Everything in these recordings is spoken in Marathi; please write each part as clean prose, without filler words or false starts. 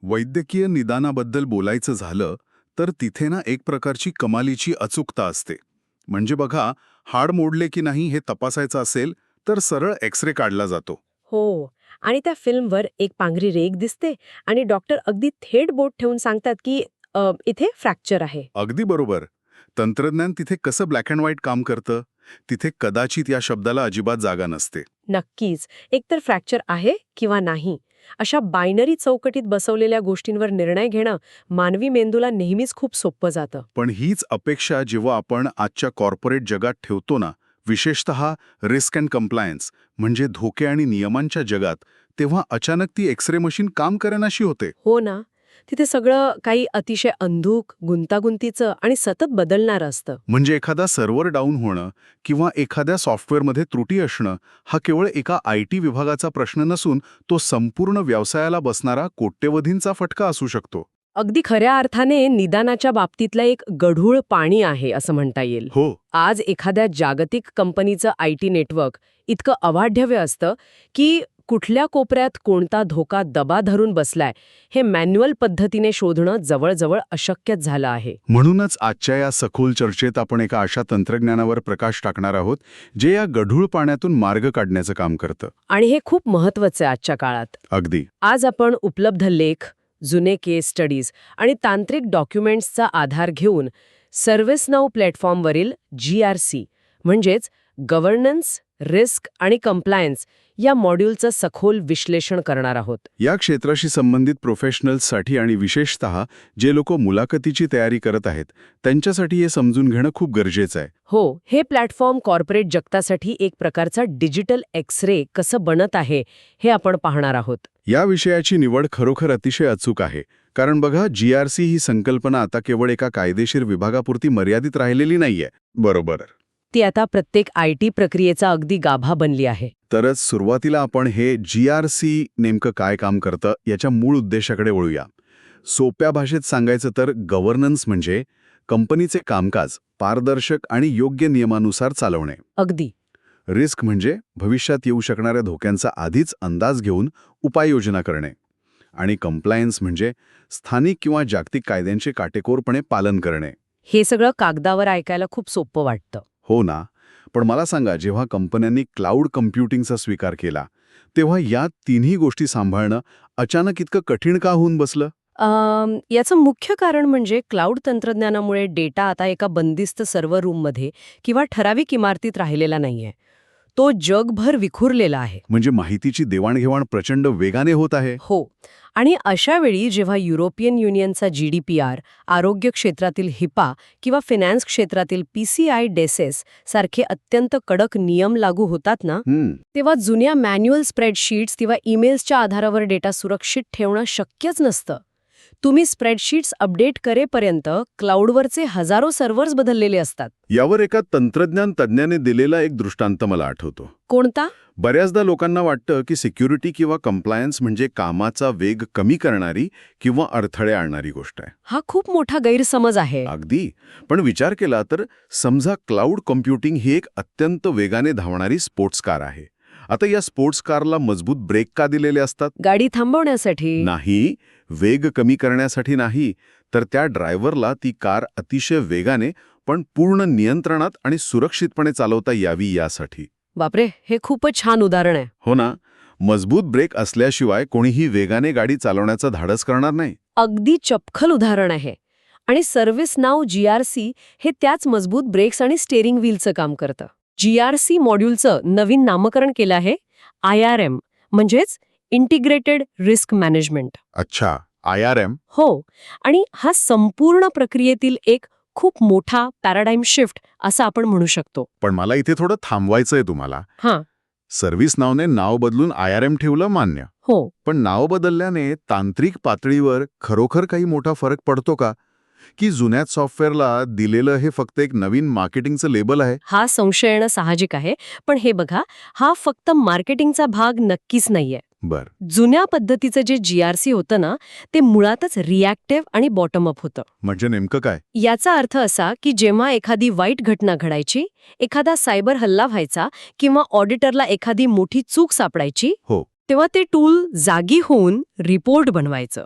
वैद्यकीय निदानाबद्दल बोलायचं झालं तर तिथे ना एक प्रकारची कमालीची अचूकता असते. म्हणजे बघा, हाड मोडले की नाही हे तपासायचं असेल तर सरळ एक्सरे काढला जातो. हो. आणि त्या फिल्मवर एक पांघरी रेघ दिसते आणि डॉक्टर अगदी थेट बोट ठेवून सांगतात की इथे फ्रॅक्चर आहे. अगदी बरोबर. तंत्रज्ञान तिथे कसं ब्लॅक अँड व्हाईट काम करतं, तिथे कदाचित या शब्दाला अजिबात जागा नसते. नक्कीच. एकतर फ्रॅक्चर आहे किंवा नाही अशा बायनरी चौकटीत बसवलेल्या गोष्टींवर निर्णय घेणं मानवी मेंदूला नेहमीच खूप सोपं जातं. पण हीच अपेक्षा जेव्हा आपण आजच्या कॉर्पोरेट जगात ठेवतो ना, विशेषतः रिस्क अँड कंप्लायन्स म्हणजे धोके आणि नियमांच्या जगात, तेव्हा अचानक ती एक्सरे मशीन काम करेनाशी होते. हो ना. तिथे सगळं काही अतिशय अंधूक, गुंतागुंतीचं आणि सतत बदलणारं असतं. म्हणजे एखादा सर्व्हर डाऊन होणं किंवा एखाद्या सॉफ्टवेअरमध्ये त्रुटी असणं हा केवळ एका IT विभागाचा प्रश्न नसून तो संपूर्ण व्यवसायाला बसणारा कोट्यवधींचा फटका असू शकतो. अगदी खऱ्या अर्थाने निदानाच्या बाबतीतलं एक गढूळ पाणी आहे असं म्हणता येईल. हो. आज एखाद्या जागतिक कंपनीचं IT नेटवर्क इतकं अवाढव्य असतं की कुठल्या कोपऱ्यात कोणता धोका दबा धरून बसलाय हे मॅन्युअल पद्धतीने शोधणं जवळजवळ अशक्यच झालं आहे. म्हणूनच आजच्या या सखोल चर्चेत आपण एका अशा तंत्रज्ञानावर प्रकाश टाकणार आहोत जे या गढूळ पाण्यातून मार्ग काढण्याचं काम करतं. आणि हे खूप महत्वाचं आहे आजच्या काळात. अगदी. आज आपण उपलब्ध लेख, जुने केस स्टडीज आणि तांत्रिक डॉक्युमेंट्सचा आधार घेऊन सर्व्हिसनाऊ प्लॅटफॉर्मवरील GRC म्हणजेच गव्हर्नन्स, रिस्क आणि कंप्लायन्स या मॉड्यूलचं सखोल विश्लेषण करणार आहोत. या क्षेत्राशी संबंधित प्रोफेशनल्ससाठी आणि विशेषतः जे लोक मुलाखतीची तयारी करत आहेत त्यांच्यासाठी हे समजून घेणं खूप गरजेचं आहे. हो, हे प्लॅटफॉर्म कॉर्पोरेट जगतासाठी एक प्रकारचा डिजिटल एक्सरे कसं बनत आहे हे आपण पाहणार आहोत. या विषयाची निवड खरोखर अतिशय अचूक आहे. कारण बघा, GRC ही संकल्पना आता केवळ एका कायदेशीर विभागापुरती मर्यादित राहिलेली नाहीये. बरोबर. ती आता प्रत्येक IT प्रक्रियेचा अगदी गाभा बनली आहे. तरच सुरुवातीला आपण हे GRC नेमकं काय काम करतं याच्या मूळ उद्देशाकडे वळूया. सोप्या भाषेत सांगायचं तर गव्हर्नन्स म्हणजे कंपनीचे कामकाज पारदर्शक आणि योग्य नियमानुसार चालवणे. अगदी. रिस्क म्हणजे भविष्यात येऊ शकणाऱ्या धोक्यांचा आधीच अंदाज घेऊन उपाययोजना करणे. आणि कंप्लायन्स म्हणजे स्थानिक किंवा जागतिक कायद्यांचे काटेकोरपणे पालन करणे. हे सगळं कागदावर ऐकायला खूप सोपं वाटतं. हो ना. पण मला सांगा, जेव्हा कंपन्यांनी क्लाउड कम्प्युटिंगचा स्वीकार केला तेव्हा या तिन्ही गोष्टी सांभाळणं अचानक इतकं कठीण का होऊन बसलं? याचं मुख्य कारण म्हणजे क्लाउड तंत्रज्ञानामुळे डेटा आता एका बंदिस्त सर्व्हर रूममध्ये किंवा ठराविक इमारतीत राहिलेला नाहीये. तो जगभर विखुरलेला आहे. म्हणजे माहितीची देवाणघेवाण प्रचंड वेगाने होत आहे. हो. आणि अशा वेळी जेव्हा युरोपियन युनियनचा GDPR, आरोग्य क्षेत्रातील HIPAA किंवा फायनान्स क्षेत्रातील PCI DSS सारखे अत्यंत कडक नियम लागू होतात ना, तेव्हा जुन्या मॅन्युअल स्प्रेडशीट्स किंवा ईमेल्सच्या आधारावर डेटा सुरक्षित ठेवणं शक्यच नसतं. तुम्ही स्प्रेडशीट्स अपडेट करेपर्यंत क्लाउडवरचे हजारो सर्व्हर्स बदललेले असतात. यावर एका तंत्रज्ञान तज्ज्ञाने दिलेला एक दृष्टांत मला आठवतो. कोणता? बऱ्याचदा लोकांना वाटतं की सिक्युरिटी किंवा कंप्लायन्स म्हणजे कामाचा वेग कमी करणारी किंवा अडथळे आणणारी गोष्ट आहे. हा खूप मोठा गैरसमज आहे. अगदी. पण विचार केला तर समजा क्लाउड कम्प्युटिंग ही एक अत्यंत वेगाने धावणारी स्पोर्ट्स कार आहे. आता या स्पोर्ट्स कारला मजबूत ब्रेक का दिलेले असतात? गाडी थांबवण्यासाठी नाही, वेग कमी करण्यासाठी नाही, तर त्या ड्रायव्हरला ती कार अतिशय वेगाने पण पूर्ण नियंत्रणात आणि सुरक्षितपणे चालवता यावी यासाठी. बापरे, हे खूपच छान उदाहरण आहे. हो ना. मजबूत ब्रेक असल्याशिवाय कोणीही वेगाने गाडी चालवण्याचं धाडस करणार नाही. अगदी चपखल उदाहरण आहे. आणि सर्व्हिसनाऊ GRC हे त्याच मजबूत ब्रेक्स आणि स्टेअरिंग व्हीलचं काम करतं. GRC मॉड्यूलचं नवीन नामकरण केलं आहे IRM, म्हणजेच इंटिग्रेटेड रिस्क मॅनेजमेंट. अच्छा, IRM. हो. आणि हा संपूर्ण प्रक्रियेतील एक खूप मोठा पॅराडाईम शिफ्ट असं आपण म्हणू शकतो. पण मला इथे थोडं थांबवायचंय तुम्हाला. हां. सर्व्हिसनावने नाव बदलून IRM ठेवलं मान्य. हो. पण नाव बदलल्याने तांत्रिक पातळीवर खरोखर काही मोठा फरक पडतो का? की जुन्याच सॉफ्टवेअरला दिलेलं हे फक्त एक नवीन मार्केटिंगचं लेबल आहे? हा संशय येणं साहजिक आहे. पण हे बघा, हा फक्त मार्केटिंगचा भाग नक्कीच नाहीये. बर. जुन्या पद्धतीचं जे GRC होतं ना, ते मुळातच रिॲक्टिव्ह आणि बॉटम अप होतं. म्हणजे नेमकं काय? याचा अर्थ असा की जेव्हा एखादी वाईट घटना घडायची, एखादा सायबर हल्ला व्हायचा किंवा ऑडिटरला एखादी मोठी चूक सापडायची, हो. तेव्हा ते टूल जागी होऊन रिपोर्ट बनवायचं.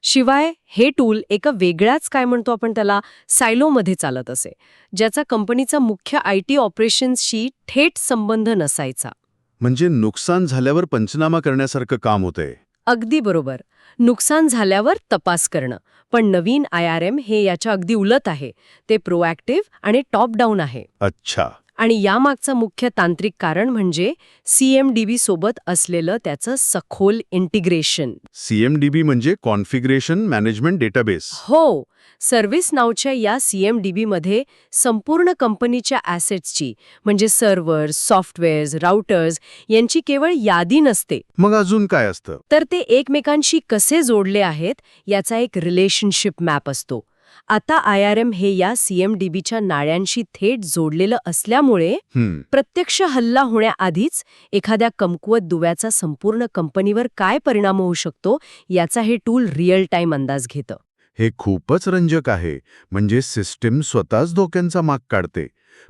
शिवाय हे टूल एका वेगळ्याच काय म्हणतो आपण त्याला सायलोमध्ये चालत असे, ज्याचा कंपनीचा मुख्य IT ऑपरेशन्सशी थेट संबंध नसायचा. म्हणजे नुकसान झाल्यावर पंचनामा करण्यासारखं काम होतंय. अगदी बरोबर. नुकसान झाल्यावर तपास करणं. पण नवीन IRM हे याच्या अगदी उलट आहे. ते प्रोएक्टिव्ह आणि टॉप डाऊन आहे. अच्छा. आणि यामागचं मुख्य तांत्रिक कारण म्हणजे CMDB सोबत असलेलं त्याचं सखोल इंटिग्रेशन. CMDB म्हणजे कॉन्फिगरेशन मॅनेजमेंट डेटाबेस. हो, सर्व्हिस नावच्या या CMDB मध्ये संपूर्ण कंपनीच्या ॲसेट्सची म्हणजे सर्व्हर्स, सॉफ्टवेअर्स, राउटर्स यांची केवळ यादी नसते, मग अजून काय असतं? तर ते एकमेकांशी कसे जोडले आहेत याचा एक रिलेशनशिप मॅप असतो. आता IRM हे या CMDBच्या नाळ्यांशी थेट जोडलेलं असल्यामुळे प्रत्यक्ष हल्ला होण्याआधीच एखाद्या कमकुवत दुव्याचा संपूर्ण कंपनीवर काय परिणाम होऊ शकतो याचा हे टूल रिअल टाईम अंदाज घेतं. हे खूपच रंजक आहे. म्हणजे सिस्टीम स्वतःच धोक्यांचा माग काढते.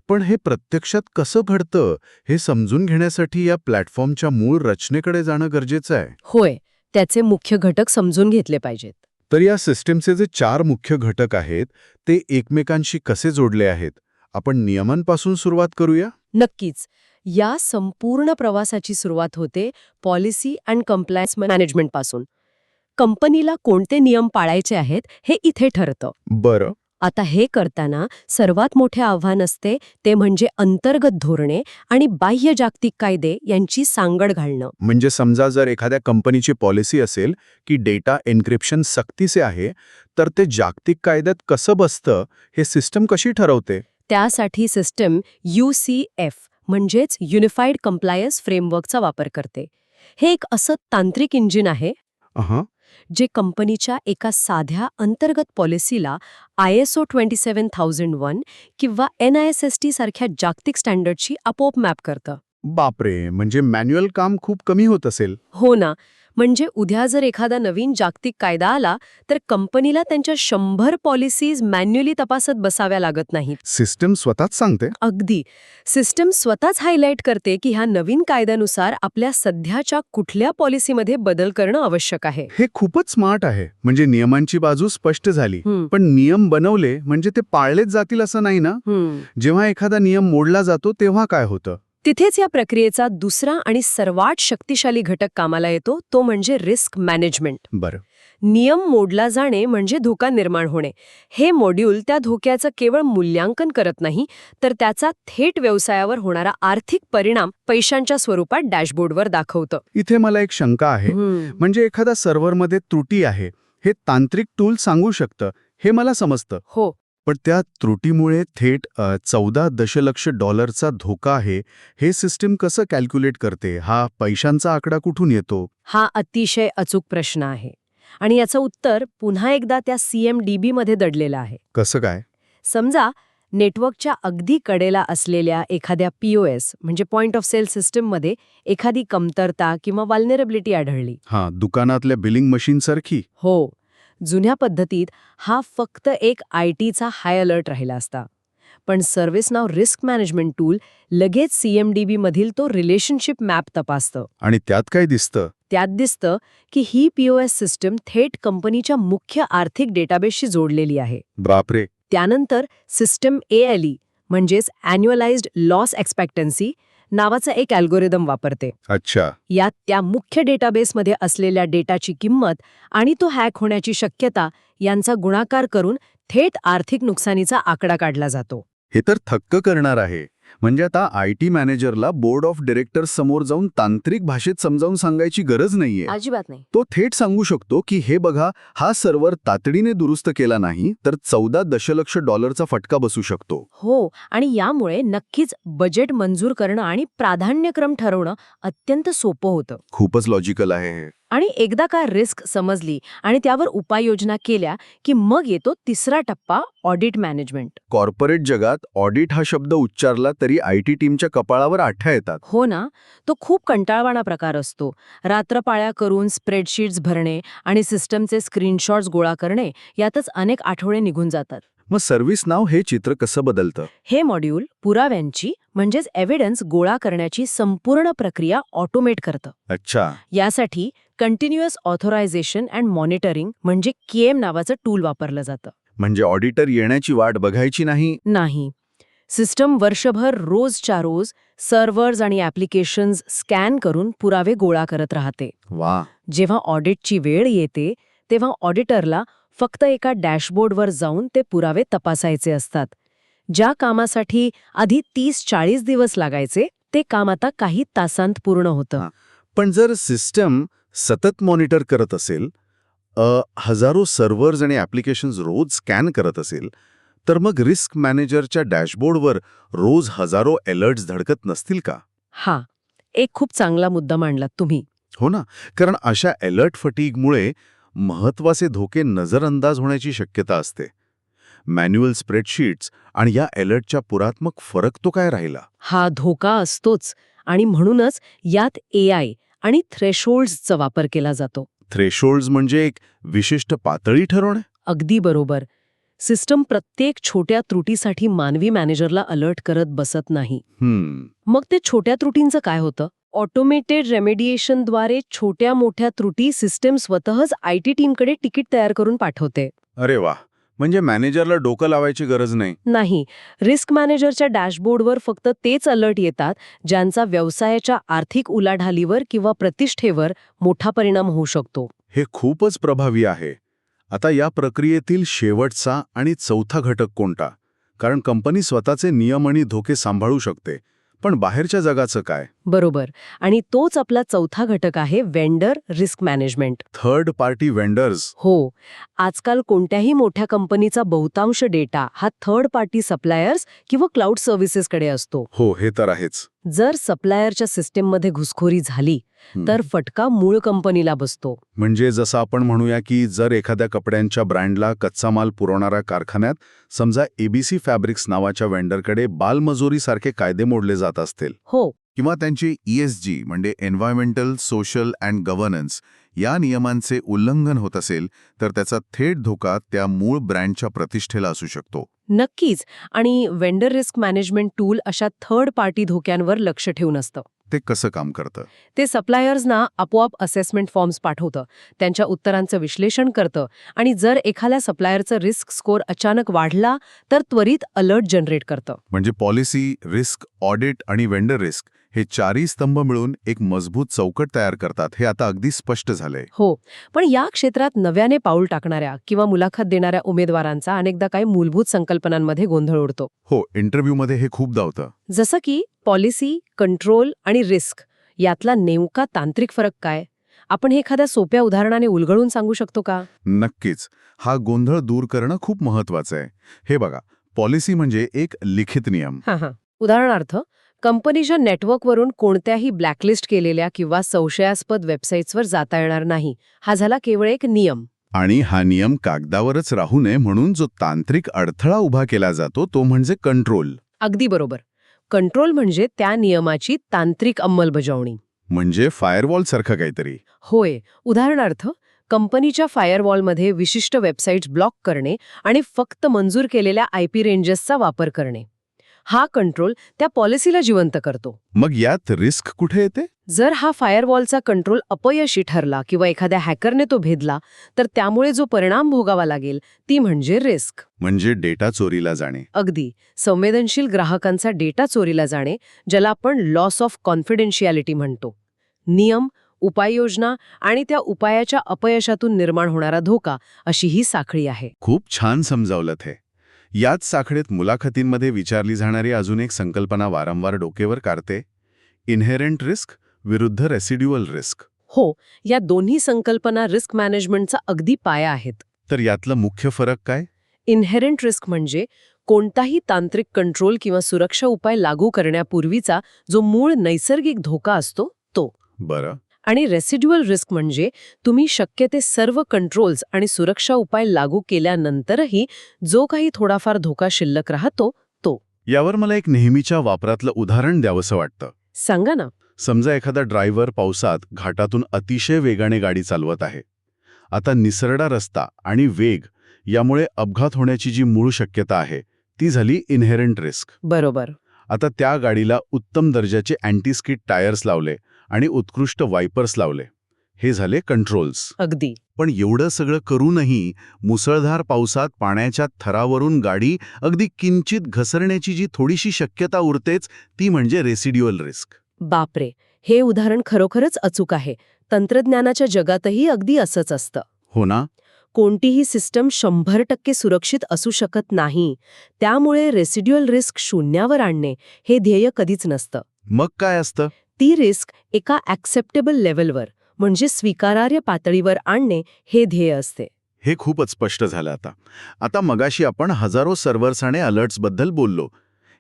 पण हे प्रत्यक्षात कसं घडतं हे समजून घेण्यासाठी या प्लॅटफॉर्मच्या मूळ रचनेकडे जाणं गरजेचं आहे. होय, त्याचे मुख्य घटक समजून घेतले पाहिजेत. तर या सिस्टीमचे जे 4 मुख्य घटक आहेत ते एकमेकांशी कसे जोडले आहेत? आपण नियमांपासून सुरुवात करूया. नक्कीच. या संपूर्ण प्रवासाची सुरुवात होते पॉलिसी अँड कंप्लायन्स मॅनेजमेंटपासून. कंपनीला कोणते नियम पाळायचे आहेत हे इथे ठरतं. बरं. आता हे करताना सर्वात मोठे आव्हान असते ते म्हणजे अंतर्गत धोरणे आणि बाह्य जागतिक कायदे यांची सांगड घालणं. म्हणजे समजा जर एखाद्या कंपनीची पॉलिसी असेल की डेटा एन्क्रिप्शन सक्तीचे आहे, तर ते जागतिक कायद्यात कसं बसतं हे सिस्टम कशी ठरवते? त्यासाठी सिस्टम UCF म्हणजेच युनिफाईड कंप्लायन्स फ्रेमवर्कचा वापर करते. हे एक असं तांत्रिक इंजिन आहे जे कंपनीच्या एका साध्या अंतर्गत पॉलिसीला ISO 27001 किंवा NIST सारख्या जागतिक स्टँडर्डशी आपोआप मॅप करतं. बापरे, म्हणजे मॅन्युअल काम खूप कमी होत असेल. हो ना, म्हणजे उद्या जर एखादा नवीन जागतिक कायदा आला तर कंपनीला त्यांच्या 100 पॉलिसीज मॅन्युअली तपासत बसाव्या लागत नाहीत. सिस्टम स्वतःच सांगते. अगदी. सिस्टम स्वतःच हायलाईट करते की ह्या नवीन कायद्यानुसार आपल्या सध्याच्या कुठल्या पॉलिसीमध्ये बदल करणं आवश्यक आहे. हे खूपच स्मार्ट आहे. म्हणजे नियमांची बाजू स्पष्ट झाली. हं. पण नियम बनवले म्हणजे ते पाळलेच जातील असं नाही ना. जेव्हा एखादा नियम मोडला जातो तेव्हा काय होतं? तिथेच या प्रक्रियेचा दुसरा आणि सर्वात शक्तिशाली घटक कामाला येतो, तो म्हणजे रिस्क मॅनेजमेंट. बरं. नियम मोडला जाणे म्हणजे धोका निर्माण होणे. हे मॉड्यूल त्या धोक्याचं केवळ मूल्यांकन करत नाही, तर त्याचा थेट व्यवसायावर होणारा आर्थिक परिणाम पैशांच्या स्वरूपात डॅशबोर्डवर दाखवतं. इथे मला एक शंका आहे. म्हणजे एखादा सर्व्हरमध्ये त्रुटी आहे हे तांत्रिक टूल सांगू शकतं, हे मला समजतं. हो, पण त्या त्रुटीमुळे थेट 14 दशलक्ष डॉलरचा धोका आहे हे सिस्टीम कसं कॅल्क्युलेट करते? हा पैशांचा आकडा कुठून येतो? हा अतिशय अचूक प्रश्न आहे. आणि याचं उत्तर पुन्हा एकदा त्या CMDB मध्ये दडलेलं आहे. कसं काय? समजा नेटवर्कच्या अगदी कडेला असलेल्या एखाद्या POS म्हणजे पॉइंट ऑफ सेल सिस्टीममध्ये एखादी कमतरता किंवा वाल्नरेबिलिटी आढळली. दुकानातल्या बिलिंग मशीनसारखी? हो, जुन्या पद्धतीत हा फक्त एक ITचा हाय अलर्ट राहिला असता. पण ServiceNow रिस्क मॅनेजमेंट टूल लगेच CMDB मधील तो रिलेशनशिप मॅप तपासतं. आणि त्यात काय दिसतं? त्यात दिसतं की ही POS सिस्टीम थेट कंपनीच्या मुख्य आर्थिक डेटाबेसशी जोडलेली आहे. बापरे. त्यानंतर सिस्टम ALE म्हणजेच ॲन्युअलाइज्ड लॉस एक्सपेक्टन्सी नावाचा एक अल्गोरिदम वापरते. अच्छा. यात त्या मुख्य डेटाबेसमध्ये असलेल्या डेटाची किंमत आणि तो हॅक होण्याची शक्यता यांचा गुणाकार करून थेट आर्थिक नुकसानीचा आकडा काढला जातो. हे तर थक्क करणार आहे. म्हणजे आता IT मॅनेजरला बोर्ड ऑफ डायरेक्टर्स समोर जाऊन तांत्रिक भाषेत समजावून सांगायची गरज नाहीये. अजिबात नाही. तो थेट सांगू शकतो की हे बघा, हा सर्व्हर तातडीने दुरुस्त केला नाही तर 14 दशलक्ष डॉलरचा फटका बसू शकतो. हो, आणि यामुळे नक्कीच बजेट मंजूर करणं आणि प्राधान्यक्रम ठरवणं अत्यंत सोपं होतं. खूपच लॉजिकल आहे हे. आणि एकदा का रिस्क समजली आणि त्यावर उपाययोजना केल्या की मग येतो तिसरा टप्पा, ऑडिट मॅनेजमेंट. कॉर्पोरेट जगात ऑडिट हा शब्द उच्चारला तरी IT टीमच्या कपाळावर आठ्या येतात. हो ना, तो खूप कंटाळवाणा प्रकार असतो. रात्रपाळ्या करून स्प्रेडशीट्स भरणे आणि सिस्टमचे स्क्रीनशॉट्स गोळा करणे यातच अनेक आठवडे निघून जातात. मग सर्व्हिस नाव हे चित्र कसं बदलतं? हे मॉड्यूल पुराव्यांची म्हणजेच एव्हिडन्स गोळा करण्याची संपूर्ण प्रक्रिया ऑटोमेट करतं. अच्छा. यासाठी कंटिन्युअस ऑथोरायझेशन अँड मॉनिटरिंग म्हणजे केएम नावाचं टूल वापरलं जातं. म्हणजे ऑडिटर येण्याची वाट बघायची नाही. नाही. सिस्टम वर्षभर रोजच्या रोज सर्व्हर्स आणि ॲप्लिकेशन्स स्कॅन करून पुरावे गोळा करत राहते. वा. जेव्हा ऑडिटची वेळ येते तेव्हा ऑडिटरला फक्त एका डॅशबोर्डवर जाऊन ते पुरावे तपासायचे असतात. ज्या कामासाठी आधी 30-40 दिवस लागायचे ते काम आता काही तासांत पूर्ण होतं. पण जर सिस्टम सतत मॉनिटर करत असेल, हजारो सर्व्हर्स आणि ॲप्लिकेशन्स रोज स्कॅन करत असेल, तर मग रिस्क मॅनेजरच्या डॅशबोर्डवर रोज हजारो अलर्ट्स धडकत नसतील का? हा एक खूप चांगला मुद्दा मांडलात तुम्ही. हो ना, कारण अशा अलर्ट फटीगमुळे महत्वाचे धोके नजरअंदाज होण्याची शक्यता असते. मॅन्युअल स्प्रेडशीट्स आणि या अलर्टच्या पुरात्मक फरक तो काय राहिला? हा धोका असतोच आणि म्हणूनच यात AI आणि थ्रेशोल्ड्सचा वापर केला जातो. थ्रेशोल्ड्स म्हणजे एक विशिष्ट पातळी ठरवणे? अगदी बरोबर. सिस्टम प्रत्येक छोट्या त्रुटीसाठी मानवी मॅनेजरला अलर्ट करत बसत नाही. मग ते छोट्या त्रुटींचं काय होतं? ऑटोमेटेड रेमेडिएशनद्वारे छोट्या मोठ्या त्रुटी सिस्टम स्वतःच IT टीमकडे तिकीट तयार करून पाठवते. अरे वा, म्हणजे मॅनेजरला डोकं लावायची गरज नाही. नाही. रिस्क मॅनेजरच्या डॅशबोर्डवर फक्त तेच अलर्ट येतात ज्यांचा व्यवसायाच्या आर्थिक उलाढालीवर किंवा प्रतिष्ठेवर मोठा परिणाम होऊ शकतो. हे खूपच प्रभावी आहे. आता या प्रक्रियेतील शेवटचा आणि चौथा घटक कोणता? कारण कंपनी स्वतःचे नियम आणि धोके सांभाळू शकते, पण बाहेरच्या जगाचं काय? बरोबर. आणि तोच आपला चौथा घटक आहे vendor risk management. Third party vendors. हो. आजकाल कोणत्याही मोठ्या कंपनीचा बहुतांश डेटा हा थर्ड पार्टी सप्लायर्स किंवा क्लाउड सर्व्हिसेसकडे असतो. हो, हे तर आहेच. जर सप्लायरच्या सिस्टीममध्ये घुसखोरी झाली तर फटका मूळ कंपनीला बसतो. म्हणजे जसं आपण म्हणूया की जर एखाद्या कपड्यांच्या ब्रँडला कच्चा माल पुरवणाऱ्या कारखान्यात समजा ABC फॅब्रिक्स नावाच्या वेंडरकडे बालमजुरीसारखे कायदे मोडले जात असतील, हो, किंवा त्यांचे ESG म्हणजे एन्व्हायरमेंटल, सोशल अँड गव्हर्नन्स या नियमांचे उल्लंघन होत असेल, तर त्याचा थेट धोका त्या मूळ ब्रँडच्या प्रतिष्ठेला असू शकतो. नक्कीच. आणि वेंडर रिस्क मॅनेजमेंट टूल अशा थर्ड पार्टी धोक्यांवर लक्ष ठेवून असतं. ते कसं काम करतं? ते सप्लायर्सना आपोआप असेसमेंट फॉर्म्स पाठवतं, त्यांच्या उत्तरांचं विश्लेषण करतं आणि जर एखाद्या सप्लायरचं रिस्क स्कोअर अचानक वाढला तर त्वरित अलर्ट जनरेट करतं. म्हणजे पॉलिसी, रिस्क, ऑडिट आणि वेंडर रिस्क हे चारही स्तंभ मिळून एक मजबूत चौकट तयार करतात, हे आता अगदी स्पष्ट झालंय. हो, पण या क्षेत्रात नव्याने पाऊल टाकणाऱ्या किंवा मुलाखत देणाऱ्या उमेदवारांचा अनेकदा काही मूलभूत संकल्पनांमध्ये गोंधळ उडतो. हो, इंटरव्ह्यूमध्ये हे खूप धावतं. जसं की पॉलिसी, कंट्रोल आणि रिस्क यातला नेमका तांत्रिक फरक काय? आपण हे एखाद्या सोप्या उदाहरणाने उलगडून सांगू शकतो का? नक्कीच. हा गोंधळ दूर करणं खूप महत्वाचं आहे. हे बघा, पॉलिसी म्हणजे एक लिखित नियम. उदाहरणार्थ, कंपनीच्या नेटवर्कवरून कोणत्याही ब्लॅकलिस्ट केलेल्या किंवा संशयास्पद वेबसाईट्सवर जाता येणार नाही. हा झाला केवळ एक नियम. आणि हा नियम कागदावरच राहू नये म्हणून जो तांत्रिक अडथळा उभा केला जातो तो म्हणजे कंट्रोल. अगदी बरोबर. कंट्रोल म्हणजे त्या नियमाची तांत्रिक अंमलबजावणी. म्हणजे फायरवॉल सारखं काहीतरी. होय. उदाहरणार्थ, कंपनीच्या फायरवॉलमध्ये विशिष्ट वेबसाईट्स ब्लॉक करणे आणि फक्त मंजूर केलेल्या IP रेंजेसचा वापर करणे. हा कंट्रोल त्या पॉलिसीला जिवंत करतो. मग यात रिस्क कुठे येते? जर हा फायरवॉलचा कंट्रोल अपयशी ठरला किंवा एखाद्या हॅकरने तो भेदला तर त्यामुळे जो परिणाम भोगावा लागेल ती म्हणजे रिस्क. म्हणजे डेटा चोरीला जाणे. अगदी. संवेदनशील ग्राहकांचा डेटा चोरीला जाणे, ज्याला आपण लॉस ऑफ कॉन्फिडेन्शियालिटी म्हणतो. नियम, उपाययोजना आणि त्या उपायाच्या अपयशातून निर्माण होणारा धोका अशी ही साखळी आहे. खूप छान समजावलं हे. याच साखळीत मुलाखतींमध्ये विचारली जाणारी अजून एक संकल्पना वारंवार डोकेवर काढते, इनहेरंट रिस्क विरुद्ध रेसिड्युअल रिस्क. हो, या दोन्ही संकल्पना रिस्क मॅनेजमेंटचा अगदी पाया आहेत. तर यातला मुख्य फरक काय? इनहेरंट रिस्क म्हणजे कोणताही तांत्रिक कंट्रोल किंवा सुरक्षा उपाय लागू करण्यापूर्वीचा जो मूळ नैसर्गिक धोका असतो तो. बरं. आणि रेसिड्युअल रिस्क म्हणजे तुम्ही शक्य ते सर्व कंट्रोल्स आणि सुरक्षा उपाय लागू केल्यानंतरही जो काही थोडाफार धोका शिल्लक राहतो तो. यावर मला एक नेहमीच्या वापरातलं उदाहरण द्यावंसं वाटतं. सांगा ना. समजा एखादा ड्रायव्हर पावसात घाटातून अतिशय वेगाने गाडी चालवत आहे. आता निसरडा रस्ता आणि वेग यामुळे अपघात होण्याची जी मूळ शक्यता आहे ती झाली इनहेरंट रिस्क. बरोबर. आता त्या गाडीला उत्तम दर्जाचे अँटी स्किड टायर्स लावले आणि उत्कृष्ट वायपर्स लावले. हे झाले कंट्रोल्स. अगदी. पण एवढं सगळं करूनही मुसळधार पावसात पाण्याच्या थरावरून गाडी अगदी किंचित घसरण्याची जी थोडीशी शक्यता उरतेच ती म्हणजे रेसिड्युअल रिस्क. बापरे, हे उदाहरण खरोखरच अचूक आहे. तंत्रज्ञानाच्या जगातही अगदी असंच असतं. हो ना? कोणतीही सिस्टम 100% सुरक्षित असू शकत नाही. त्यामुळे रेसिड्युअल रिस्क शून्यावर आणणे हे ध्येय कधीच नसतं. मग काय असतं? ती रिस्क एका ॲक्सेप्टेबल लेव्हलवर म्हणजे स्वीकारार्ह पातळीवर आणणे हे ध्येय असते. हे खूपच स्पष्ट झालं आता. आता मगाशी आपण हजारो सर्व्हर्स आणि अलर्ट्सबद्दल बोललो.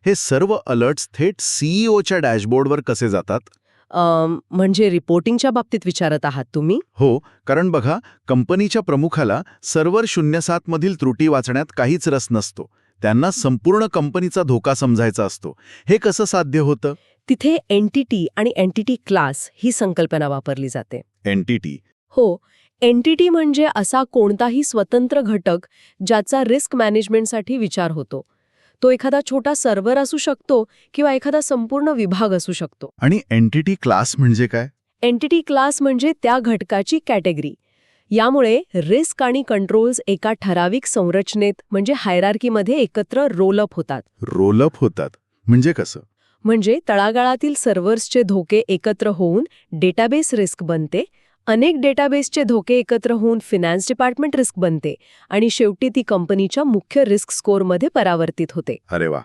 हे सर्व अलर्ट्स थेट सीईओच्या डॅशबोर्डवर कसे जातात? म्हणजे रिपोर्टिंगच्या बाबतीत विचारत आहात तुम्ही? हो, कारण बघा, कंपनीच्या प्रमुखाला सर्व्हर 07 मधील त्रुटी वाचण्यात काहीच रस नसतो. त्यांना संपूर्ण कंपनीचा धोका समजायचा असतो. हे कसं साध्य होतं? तिथे एंटिटी आणि एंटिटी क्लास ही संकल्पना वापरली जाते. एंटिटी. हो, एंटिटी म्हणजे असा कोणताही स्वतंत्र घटक ज्याचा रिस्क मॅनेजमेंटसाठी विचार होतो. तो एखादा छोटा सर्व्हर असू शकतो किंवा एखादा संपूर्ण विभाग असू शकतो. आणि एंटिटी क्लास म्हणजे काय? एंटिटी क्लास म्हणजे त्या घटकाची कॅटेगरी. यामुळे रिस्क आणि कंट्रोल्स एका ठराविक संरचनेत म्हणजे हायरार्कीमध्ये एकत्र रोलअप होतात. रोलअप होतात म्हणजे कसं? म्हणजे तळागाळातील सर्व्हर्सचे धोके एकत्र होऊन डेटाबेस रिस्क बनते, अनेक डेटाबेसचे धोके एकत्र होऊन फिनान्स डिपार्टमेंट रिस्क बनते आणि शेवटी ती कंपनीच्या मुख्य रिस्क स्कोअरमध्ये परावर्तित होते. अरे वा,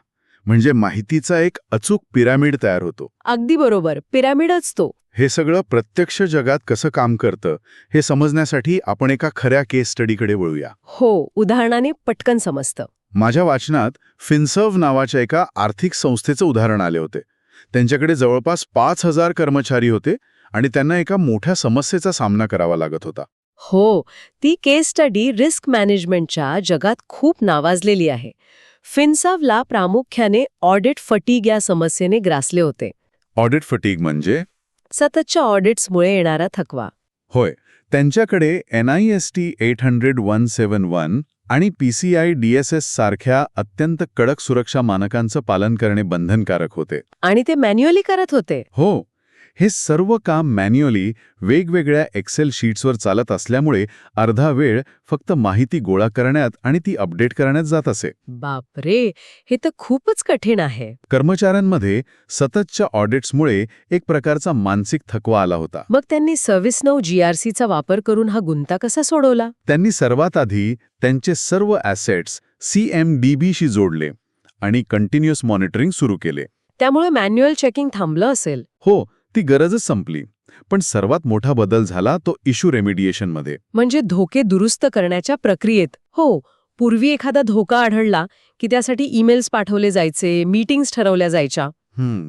म्हणजे माहितीचा एक अचूक पिरामिड तयार होतो. अगदी बरोबर, पिरामिडच तो. हे सगळं प्रत्यक्ष जगात कसं काम करतं हे समजण्यासाठी आपण एका खऱ्या केस स्टडीकडे वळूया. हो, उदाहरणाने पटकन समजतं. माझ्या वाचनात फिनसर्व्ह नावाच्या एका आर्थिक संस्थेचं उदाहरण आले होते. त्यांच्याकडे जवळपास 5,000 कर्मचारी होते आणि त्यांना एका मोठ्या समस्येचा सामना करावा लागत होता. हो, ती केस स्टडी रिस्क मॅनेजमेंटच्या जगात खूप नावाजलेली आहे. फिनसर्व्हला प्रामुख्याने ऑडिट फटीग या समस्येने ग्रासले होते. ऑडिट फटीग म्हणजे? सततच्या ऑडिट्समुळे येणारा थकवा. होय, त्यांच्याकडे NIST 800-171 आणि PCI DSS सारख्या अत्यंत कडक सुरक्षा मानकांचं पालन करणे बंधनकारक होते. आणि ते मॅन्युअली करत होते. हो, हे सर्व काम मॅन्युअली वेगवेगळ्या एक्सेल शीट्सवर चालत असल्यामुळे अर्धा वेळ फक्त माहिती गोळा करण्यात आणि ती अपडेट करण्यात जात असे. बापरे, हे तर खूपच कठीण आहे. कर्मचाऱ्यांमध्ये सततच्या ऑडिट्समुळे एक प्रकारचा मानसिक थकवा आला होता. मग त्यांनी ServiceNow GRCचा वापर करून हा गुंता कसा सोडवला? त्यांनी सर्वात आधी त्यांचे सर्व ॲसेट्स CMDBशी जोडले आणि कंटिन्युअस मॉनिटरिंग सुरू केले. त्यामुळे मॅन्युअल चेकिंग थांबलं असेल. हो, ती गरजच संपली. पण सर्वात मोठा बदल झाला तो इश्यू रेमिडिएशनमध्ये. म्हणजे धोके दुरुस्त करण्याच्या प्रक्रियेत. हो, पूर्वी एखादा धोका आढळला की त्यासाठी ईमेल्स पाठवले जायचे, मीटिंग्स ठरवल्या जायच्या.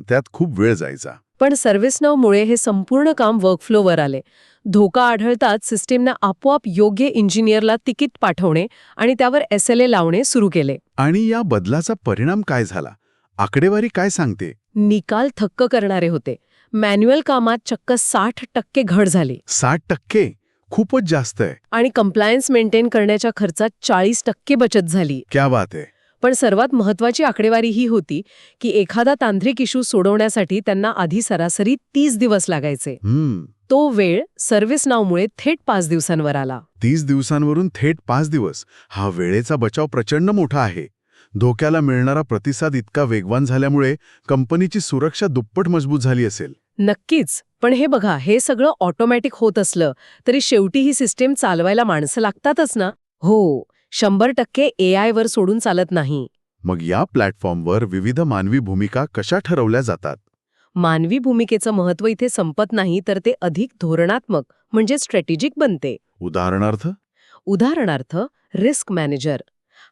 त्यात खूप वेळ जायचा. पण ServiceNowमुळे हे संपूर्ण काम वर्कफ्लोवर आले. धोका आढळताच सिस्टीमनं आपोआप योग्य इंजिनियरला तिकीट पाठवणे आणि त्यावर SLA लावणे सुरू केले. आणि या बदलाचा परिणाम काय झाला? आकडेवारी काय सांगते? निकाल थक्क करणारे होते. मॅन्युअल कामात चक्क 60% घट झाली. 60%? खूपच जास्त आहे. आणि कंप्लायन्स मेंटेन करण्याच्या खर्चात 40% बचत झाली. क्या बात आहे. पण सर्वात महत्वाची आकडेवारी ही होती की एखादा तांत्रिक इश्यू सोडवण्यासाठी त्यांना आधी सरासरी 30 दिवस लागायचे. तो वेळ ServiceNowमुळे थेट 5 दिवसांवर आला. 30 दिवसांवरून थेट 5 दिवस. हा वेळेचा बचाव प्रचंड मोठा आहे. धोक्याला मिळणारा प्रतिसाद इतका वेगवान झाल्यामुळे कंपनीची सुरक्षा दुप्पट मजबूत झाली असेल. नक्कीच. पण हे बघा, हे सगळं ऑटोमॅटिक होत असलं तरी शेवटी ही सिस्टीम चालवायला माणसं लागतातच ना. हो, 100% AI वर सोडून चालत नाही. मग या प्लॅटफॉर्मवर विविध मानवी भूमिका कशा ठरवल्या जातात? मानवी भूमिकेचं महत्त्व इथे संपत नाही, तर ते अधिक धोरणात्मक म्हणजे स्ट्रॅटेजिक बनते. उदाहरणार्थ रिस्क मॅनेजर.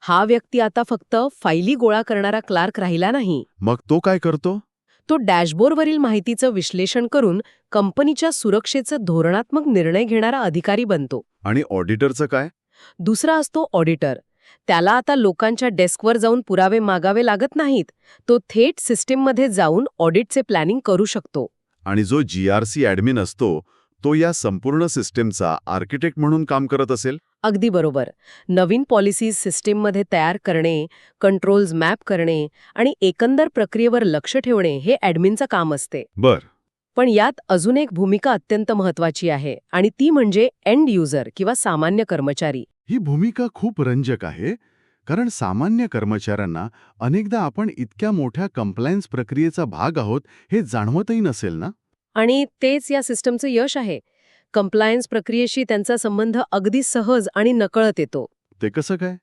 हा व्यक्ती आता फक्त फायली गोळा करणारा क्लार्क राहिला नाही. मग तो काय करतो? तो डॅशबोर्डवरील माहितीचं विश्लेषण करून कंपनीच्या सुरक्षेचं धोरणात्मक निर्णय घेणारा अधिकारी बनतो. आणि ऑडिटरचं काय? दुसरा असतो ऑडिटर. त्याला आता लोकांच्या डेस्कवर जाऊन पुरावे मागावे लागत नाहीत. तो थेट सिस्टीममध्ये जाऊन ऑडिटचे प्लॅनिंग करू शकतो. आणि जो GRC ॲडमिन असतो तो या संपूर्ण सिस्टीमचा आर्किटेक्ट म्हणून काम करत असेल. अगदी बरोबर. नवीन पॉलिसीज सिस्टीममध्ये तयार करणे, कंट्रोल्स मॅप करणे आणि एकंदर प्रक्रियेवर लक्ष ठेवणे हे ॲडमिनचं काम असते. बर. पण यात अजून एक भूमिका अत्यंत महत्वाची आहे आणि ती म्हणजे एंड युजर किंवा सामान्य कर्मचारी. ही भूमिका खूप रंजक आहे, कारण सामान्य कर्मचाऱ्यांना अनेकदा आपण इतक्या मोठ्या कंप्लायन्स प्रक्रियेचा भाग आहोत हे जाणवतही नसेल ना. आणि तेच या सिस्टमचं यश आहे. कंप्लायन्स प्रक्रियेशी त्यांचा संबंध अगदी सहज आणि नकळत येतो. ते कसं काय?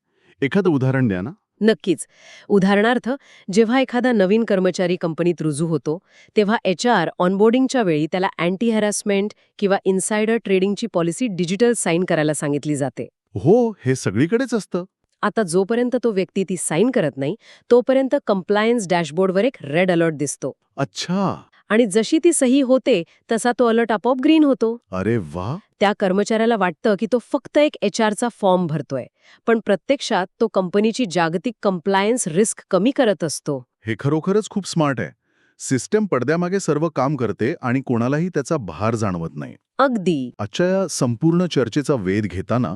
एखादं उदाहरण द्या ना. नक्कीच. उदाहरणार्थ, जेव्हा एखादा नवीन कर्मचारी कंपनीत रुजू होतो, तेव्हा HR ऑनबोर्डिंगच्या वेळी त्याला अँटी हॅरॅसमेंट किंवा इन्सायडर ट्रेडिंगची पॉलिसी डिजिटल साईन करायला सांगितली जाते. हो, हे सगळीकडेच असतं. आता जोपर्यंत तो व्यक्ती ती साईन करत नाही, तोपर्यंत कंप्लायन्स डॅशबोर्डवर एक रेड अलर्ट दिसतो. अच्छा. आणि जशी ती सही होते तसा तो अलर्ट आपोआप ग्रीन होतो. अरे वा. त्या कर्मचाऱ्याला वाटतं की तो फक्त एक HRचा फॉर्म भरतोय, पण प्रत्यक्षात तो कंपनीची जागतिक कंप्लायन्स रिस्क कमी करत असतो. हे खरोखरच खूप स्मार्ट आहे. सिस्टम पडद्यामागे सर्व काम करते आणि कोणालाही त्याचा भार जाणवत नाही. अगदी. आजच्या या संपूर्ण चर्चेचा वेध घेताना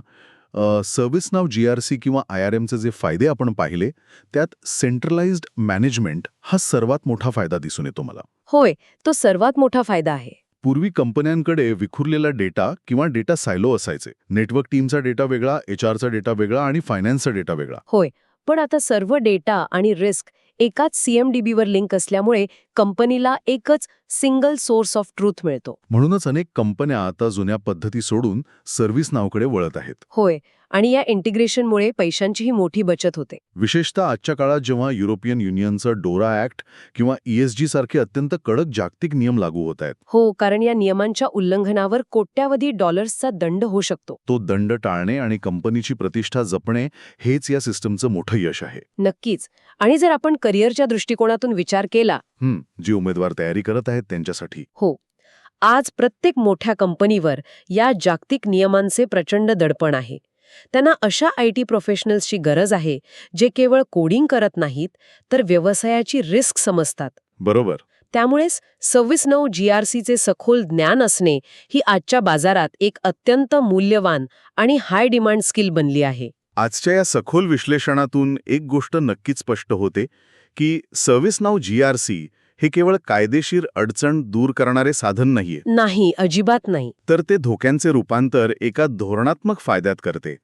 सर्व्हिसनाव GRC किंवा IRMचे जे फायदे आपण पाहिले, त्यात सेंट्रलाइज्ड मॅनेजमेंट हा सर्वात मोठा फायदा दिसून येतो मला. होय, तो सर्वात मोठा फायदा आहे. पूर्वी कंपन्यांकडे विखुरलेला डेटा किंवा डेटा सायलो असायचे. नेटवर्क टीमचा डेटा वेगळा, HRचा डेटा वेगळा आणि फायनान्सचा डेटा वेगळा. होय, पण आता सर्व डेटा आणि रिस्क एकाच CMDBवर लिंक असल्यामुळे कंपनीला एकच सिंगल सोर्स ऑफ ट्रूथ मिळतो. म्हणूनच अनेक कंपन्या आता जुन्या पद्धती सोडून सर्व्हिसनावकडे वळत आहेत. होय, आणि या इंटिग्रेशनमुळे पैशांचीही मोठी बचत होते. विशेषतः आजच्या काळात जेव्हा युरोपियन युनियनचं डोरा ॲक्ट किंवा ESG सारखे अत्यंत कडक जागतिक नियम लागू होत आहेत. हो, कारण या नियमांच्या उल्लंघनावर कोट्यावधी डॉलर्सचा दंड होऊ शकतो. तो दंड टाळणे आणि कंपनीची प्रतिष्ठा जपणे हेच या सिस्टमचं मोठं यश आहे. नक्कीच. आणि जर आपण करिअरच्या दृष्टिकोनातून विचार केला, जे उमेदवार तयारी करत आहेत त्यांच्यासाठी. हो, आज प्रत्येक मोठ्या कंपनीवर या जागतिक नियमांचे प्रचंड दडपण आहे. त्यांना अशा IT प्रोफेशनल्सची गरज आहे जे केवळ कोडिंग करत नाहीत, तर व्यवसायाची रिस्क समजतात. बरोबर. त्यामुळेच सर्व्हिसनाव GRCचे सखोल ज्ञान असणे ही आजच्या बाजारात एक अत्यंत मूल्यवान आणि हाय डिमांड स्किल बनली आहे. आजच्या या सखोल विश्लेषणातून एक गोष्ट नक्कीच स्पष्ट होते की सर्व्हिसनाव GRC हे केवळ कायदेशीर अडचण दूर करणारे साधन नाहीये. नाही, अजिबात नाही. तर ते धोक्यांचे रूपांतर एका धोरणात्मक फायद्यात करते.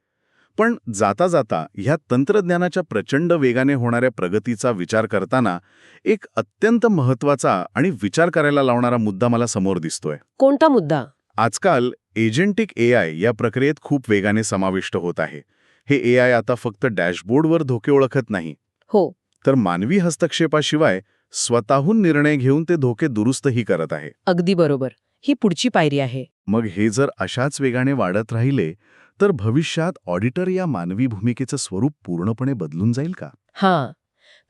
पण जाता जाता ह्या तंत्रज्ञानाच्या प्रचंड वेगाने होणाऱ्या प्रगतीचा विचार करताना एक अत्यंत महत्वाचा आणि विचार करायला लावणारा मुद्दा मला समोर दिसतोय. कोणता मुद्दा? आजकाल एजंटिक AI या प्रक्रियेत खूप वेगाने समाविष्ट होत आहे. हे AI आता फक्त डॅशबोर्डवर धोके ओळखत नाही, हो, तर मानवी हस्तक्षेपाशिवाय स्वतःहून निर्णय घेऊन ते धोके दुरुस्तही करत आहे. अगदी बरोबर. ही पुढची पायरी आहे. मग हे जर अशाच वेगाने वाढत राहिले तर भविष्यात ऑडिटर या मानवी भूमिकेचं स्वरूप पूर्णपणे बदलून जाईल का? हां,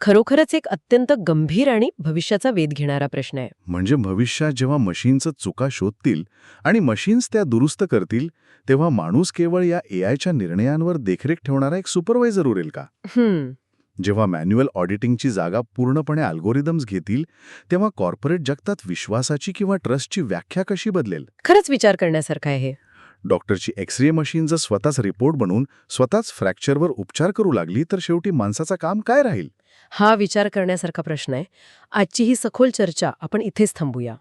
खरोखरच एक अत्यंत गंभीर आणि भविष्याचा वेध घेणारा प्रश्न आहे. म्हणजे भविष्यात जेव्हा मशीन्सचं चुका शोधतील आणि मशीन्स त्या दुरुस्त करतील, तेव्हा माणूस केवळ या AIच्या निर्णयांवर देखरेख ठेवणारा एक सुपरवायझर उरेल का? जेव्हा मॅन्युअल ऑडिटिंगची जागा पूर्णपणे अल्गोरिदम्स घेतील, तेव्हा कॉर्पोरेट जगतात विश्वासाची किंवा ट्रस्टची व्याख्या कशी बदलेल? खरंच विचार करण्यासारखं आहे. डॉक्टरची एक्स-रे मशीन जर स्वतःच रिपोर्ट बनवून स्वतःच फ्रॅक्चरवर उपचार करू लागली तर शेवटी माणसाचं काम काय राहील? हा विचार करण्यासारखा प्रश्न आहे. आजची ही सखोल चर्चा आपण इथेच थांबूया.